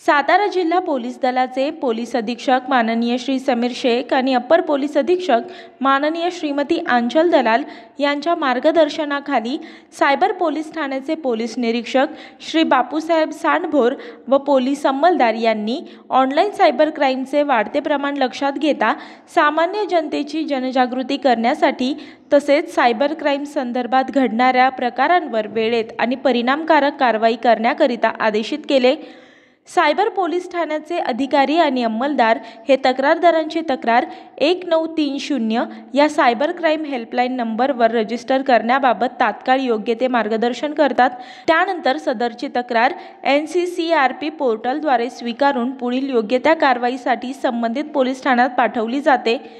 सातारा जिल्हा पोलीस दलाचे पोलीस अधीक्षक माननीय श्री समीर शेख आणि अप्पर पोलीस अधीक्षक माननीय श्रीमती आंचल दलाल यांच्या मार्गदर्शनाखाली सायबर पोलीस ठाण्याचे पोलीस निरीक्षक श्री बापूसाहेब सांडभोर व पोलीस अंमलदार यांनी ऑनलाईन सायबर क्राईमचे वाढते प्रमाण लक्षात घेता सामान्य जनतेची जनजागृती करण्यासाठी तसेच सायबर क्राईम संदर्भात घडणाऱ्या प्रकारांवर वेळेत आणि परिणामकारक कारवाई करण्याकरिता आदेशित केले। सायबर पोलीस ठाण्याचे अधिकारी आणि अंमलदार हे तक्रारदारांची तक्रार 1930 या सायबर क्राईम हेल्पलाईन नंबरवर रजिस्टर करण्याबाबत तात्काळ योग्य ते मार्गदर्शन करतात। त्यानंतर सदरची तक्रार NCCRP पोर्टलद्वारे स्वीकारून पुढील योग्य त्या कारवाईसाठी संबंधित पोलीस ठाण्यात पाठवली जाते।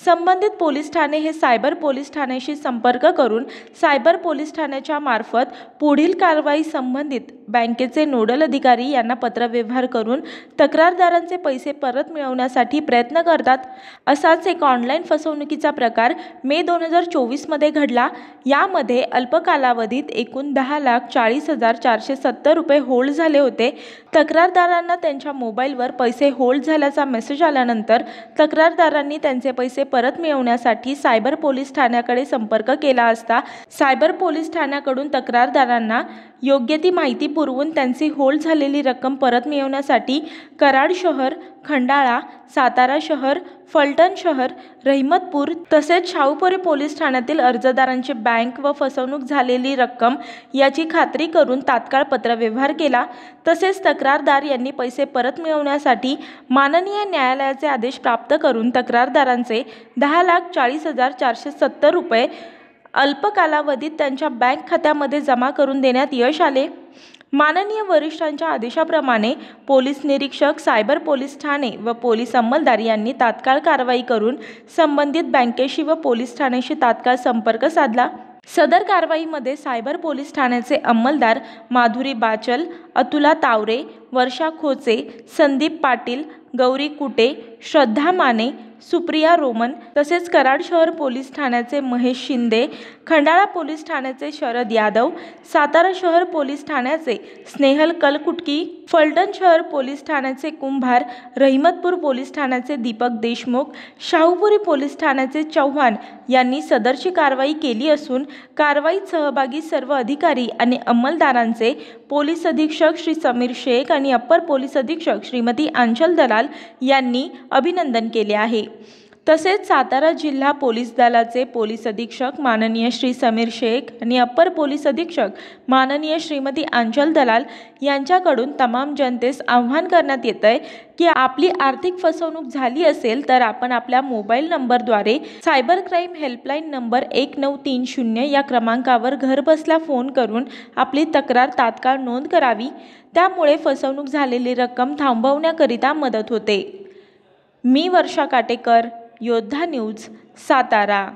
संबंधित पोलीस ठाणे हे सायबर पोलीस ठाण्याशी संपर्क करून सायबर पोलीस ठाण्याच्या मार्फत पुढील कारवाई संबंधित बँकेचे नोडल अधिकारी यांना पत्रव्यवहार करून तक्रारदारांचे पैसे परत मिळवण्यासाठी प्रयत्न करतात। असाच एक ऑनलाईन फसवणुकीचा प्रकार मे 2024 मध्ये घडला। यामध्ये अल्प कालावधीत एकूण 10,40,470 रुपये होल्ड झाले होते। तक्रारदारांना त्यांच्या मोबाईलवर पैसे होल्ड झाल्याचा मेसेज आल्यानंतर तक्रारदारांनी त्यांचे पैसे परत मिळवण्यासाठी सायबर पोलीस ठाण्याकडे संपर्क केला असता सायबर पोलीस ठाण्याकडून तक्रारदारांना योग्य ती माहिती पुरवून त्यांची होल्ड झालेली रक्कम परत मिळवण्यासाठी कराड शहर, खंडाळा, सातारा शहर, फलटण शहर, रहिमतपूर तसेच शाहूपुरी पोलीस ठाण्यातील अर्जदारांची बँक व फसवणूक झालेली रक्कम याची खात्री करून तात्काळ पत्रव्यवहार केला। तसेच तक्रारदार यांनी पैसे परत मिळवण्यासाठी माननीय न्यायालयाचे आदेश प्राप्त करून तक्रारदारांचे 10,40,470 रुपये अल्प कालावधीत त्यांच्या बँक खात्यामध्ये जमा करून देण्यात यश आले। माननीय वरिष्ठांच्या आदेशाप्रमाणे पोलीस निरीक्षक सायबर पोलीस ठाणे व पोलीस अंमलदार यांनी तात्काळ कारवाई करून संबंधित बँकेशी व पोलीस ठाण्याशी तात्काळ संपर्क साधला। सदर कारवाईमध्ये सायबर पोलीस ठाण्याचे अंमलदार माधुरी बाचल, अतुला तावरे, वर्षा खोचे, संदीप पाटील, गौरी कुटे, श्रद्धा माने, सुप्रिया रोमन तसेच कराड शहर पोलीस ठाण्याचे महेश शिंदे, खंडाळा पोलीस ठाण्याचे शरद यादव, सातारा शहर पोलीस ठाण्याचे स्नेहल कलकुटकी, फलटण शहर पोलीस ठाण्याचे कुंभार, रहिमतपूर पोलीस ठाण्याचे दीपक देशमुख, शाहूपुरी पोलीस ठाण्याचे चव्हाण यांनी सदरची कारवाई केली असून कारवाईत सहभागी सर्व अधिकारी आणि अंमलदारांचे पोलीस अधीक्षक श्री समीर शेख आणि अप्पर पोलीस अधीक्षक श्रीमती आंचल दलाल यांनी अभिनंदन केले आहे। तसेच सातारा जिल्हा पोलीस दलाचे पोलीस अधीक्षक माननीय श्री समीर शेख आणि अप्पर पोलीस अधीक्षक माननीय श्रीमती आंचल दलाल यांच्याकडून तमाम जनतेस आव्हान करण्यात येतंय की आपली आर्थिक फसवणूक झाली असेल तर आपण आपल्या मोबाईल नंबरद्वारे सायबर क्राईम हेल्पलाईन नंबर 1930 या क्रमांकावर घरबसल्या फोन करून आपली तक्रार तात्काळ नोंद करावी। त्यामुळे फसवणूक झालेली रक्कम थांबवण्याकरिता मदत होते। मी वर्षा काटेकर, योद्धा न्यूज, सातारा।